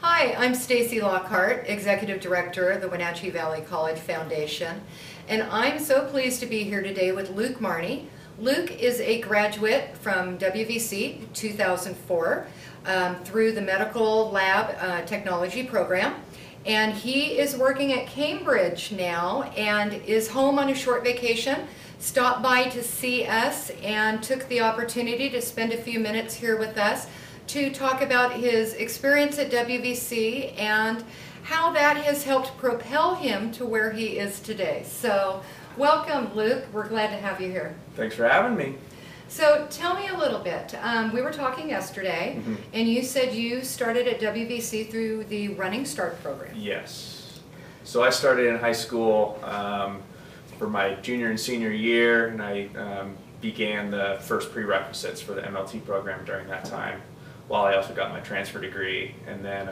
Hi, I'm Stacy Lockhart, Executive Director of the Wenatchee Valley College Foundation, and I'm so pleased to be here today with Luke Marney. Luke is a graduate from WVC 2004 through the Medical Lab Technology program, and he is working at Cambridge now and is home on a short vacation. Stopped by to see us and took the opportunity to spend a few minutes here with us to talk about his experience at WVC and how that has helped propel him to where he is today. So welcome, Luke. We're glad to have you here. Thanks for having me. So tell me a little bit. We were talking yesterday, and you said you started at WVC through the Running Start program. Yes. So I started in high school for my junior and senior year, and I began the first prerequisites for the MLT program during that time, while I also got my transfer degree. And then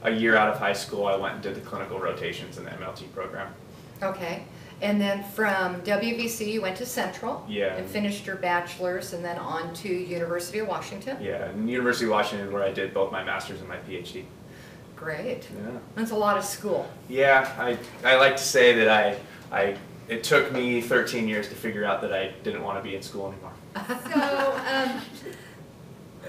a year out of high school, I went and did the clinical rotations in the MLT program. Okay. And then from WVC, you went to Central and finished your bachelor's, and then on to University of Washington. Yeah, and University of Washington, where I did both my master's and my PhD. Great. Yeah. That's a lot of school. Yeah, I like to say that it took me 13 years to figure out that I didn't want to be in school anymore. So,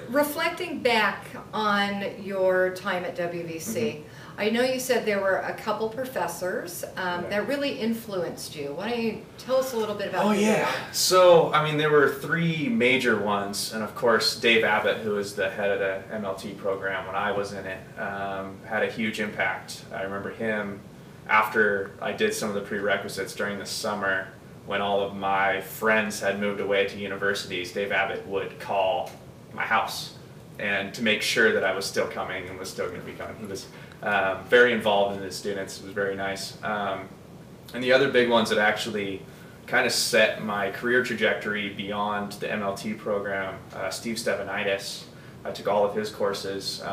reflecting back on your time at WVC, I know you said there were a couple professors that really influenced you. Why don't you tell us a little bit about that? Oh yeah, so I mean there were three major ones, and of course Dave Abbott, who was the head of the MLT program when I was in it, had a huge impact. I remember him after I did some of the prerequisites during the summer when all of my friends had moved away to universities. Dave Abbott would call my house and to make sure that I was still coming and was still going to be coming. He was very involved in his students. It was very nice. And the other big ones that actually kind of set my career trajectory beyond the MLT program, Steve Stevenitis. I took all of his courses.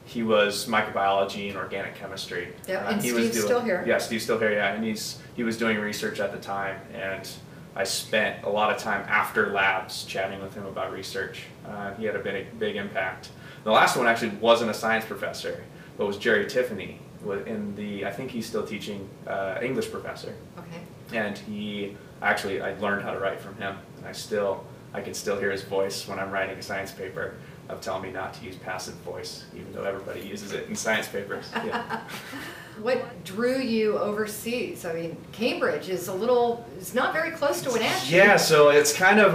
He was microbiology and organic chemistry. Yeah, and Steve's still here. Yeah, Steve's still here, yeah. And he was doing research at the time, and I spent a lot of time after labs chatting with him about research. He had a big impact. The last one actually wasn't a science professor, but was Jerry Tiffany. I think he's still teaching English professor. Okay. And I learned how to write from him, and I can still hear his voice when I'm writing a science paper of telling me not to use passive voice, even though everybody uses it in science papers. Yeah. What drew you overseas? I mean, Cambridge is it's not very close to Wenatchee. Yeah, so it's kind of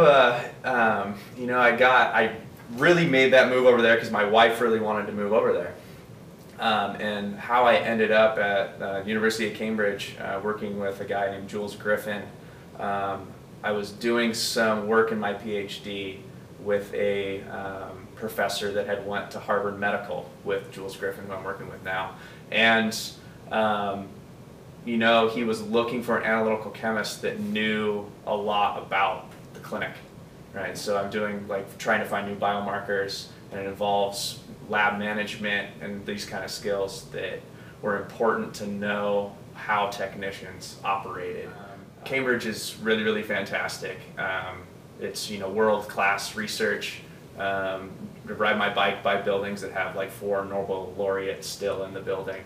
I really made that move over there because my wife really wanted to move over there. And how I ended up at the University of Cambridge working with a guy named Jules Griffin. I was doing some work in my PhD with a professor that had went to Harvard Medical with Jules Griffin, who I'm working with now. And he was looking for an analytical chemist that knew a lot about the clinic, right? So I'm doing trying to find new biomarkers, and it involves lab management and these kind of skills that were important to know how technicians operated. Cambridge is really, really fantastic. It's world-class research. Ride my bike by buildings that have 4 Nobel laureates still in the building.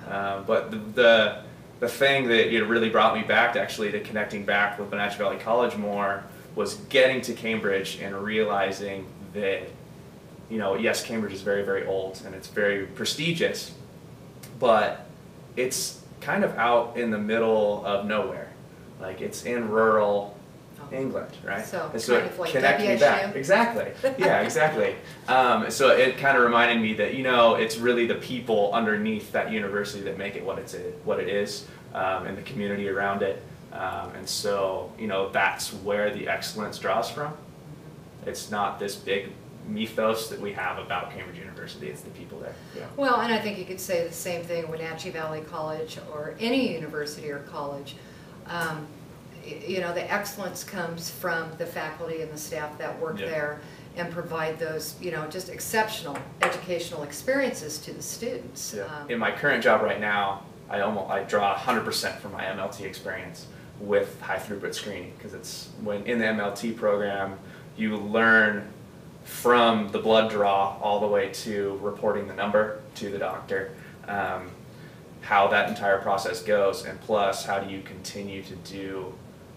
But the thing that really brought me back to connecting back with Wenatchee Valley College more was getting to Cambridge and realizing that yes, Cambridge is very, very old and it's very prestigious, but it's kind of out in the middle of nowhere. It's in rural England, right? So kind of like connecting me back. Exactly. Yeah, exactly. So it kind of reminded me that it's really the people underneath that university that make it what it is, and the community around it. And so that's where the excellence draws from. It's not this big mythos that we have about Cambridge University. It's the people there. Yeah. Well, and I think you could say the same thing at Wenatchee Valley College or any university or college. The excellence comes from the faculty and the staff that work there and provide those, just exceptional educational experiences to the students. Yeah. In my current job right now, I draw 100% from my MLT experience with high throughput screening, because it's when in the MLT program you learn from the blood draw all the way to reporting the number to the doctor, how that entire process goes, and plus how do you continue to do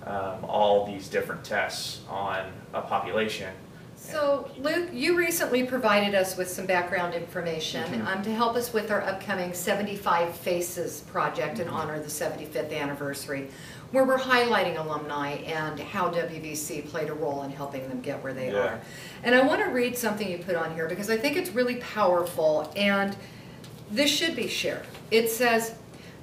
all these different tests on a population. So Luke, you recently provided us with some background information to help us with our upcoming 75 Faces project in honor of the 75th anniversary, where we're highlighting alumni and how WVC played a role in helping them get where they are. And I want to read something you put on here because I think it's really powerful and this should be shared. It says,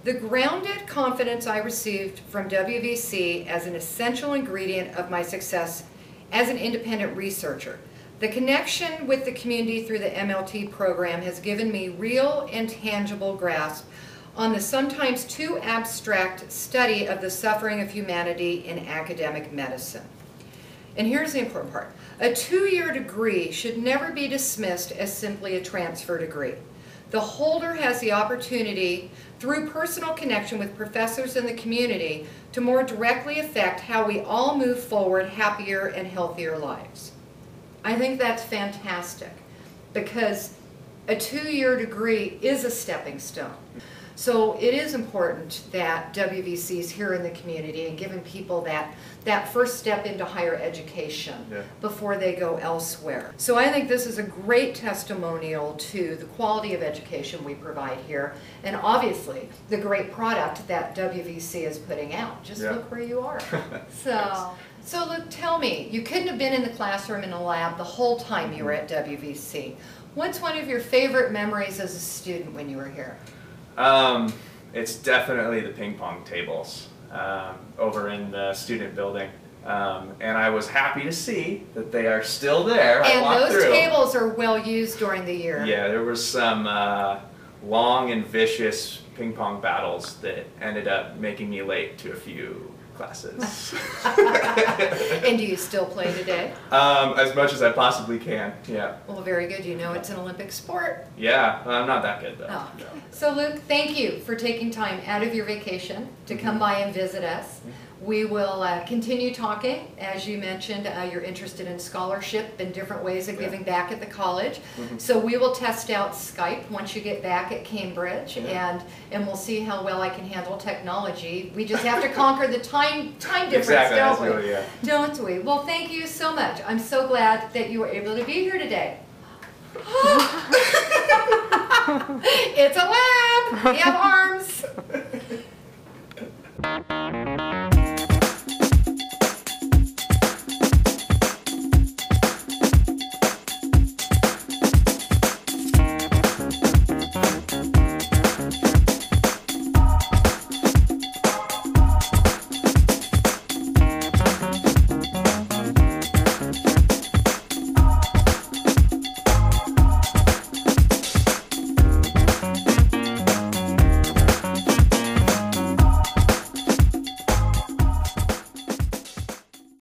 "The grounded confidence I received from WVC as an essential ingredient of my success as an independent researcher. The connection with the community through the MLT program has given me real and tangible grasp on the sometimes too abstract study of the suffering of humanity in academic medicine." And here's the important part. A 2-year degree should never be dismissed as simply a transfer degree. The holder has the opportunity, through personal connection with professors in the community, to more directly affect how we all move forward happier and healthier lives. I think that's fantastic because a 2-year degree is a stepping stone. So it is important that WVC is here in the community and giving people that first step into higher education before they go elsewhere. So I think this is a great testimonial to the quality of education we provide here and obviously the great product that WVC is putting out. Just look where you are. So look, tell me, you couldn't have been in the classroom in a lab the whole time you were at WVC. What's one of your favorite memories as a student when you were here? It's definitely the ping pong tables over in the student building. And I was happy to see that they are still there. And those tables are well used during the year. Yeah, there was some long and vicious ping pong battles that ended up making me late to a few classes. And do you still play today? As much as I possibly can, yeah. Well, very good. You know it's an Olympic sport. Yeah, I'm not that good though. Oh. So Luke, thank you for taking time out of your vacation to come by and visit us. We will continue talking. As you mentioned, you're interested in scholarship and different ways of giving back at the college. So we will test out Skype once you get back at Cambridge, and we'll see how well I can handle technology. We just have to conquer the time difference, don't we? Don't we? Well, thank you so much. I'm so glad that you were able to be here today. It's a lab. We have arms.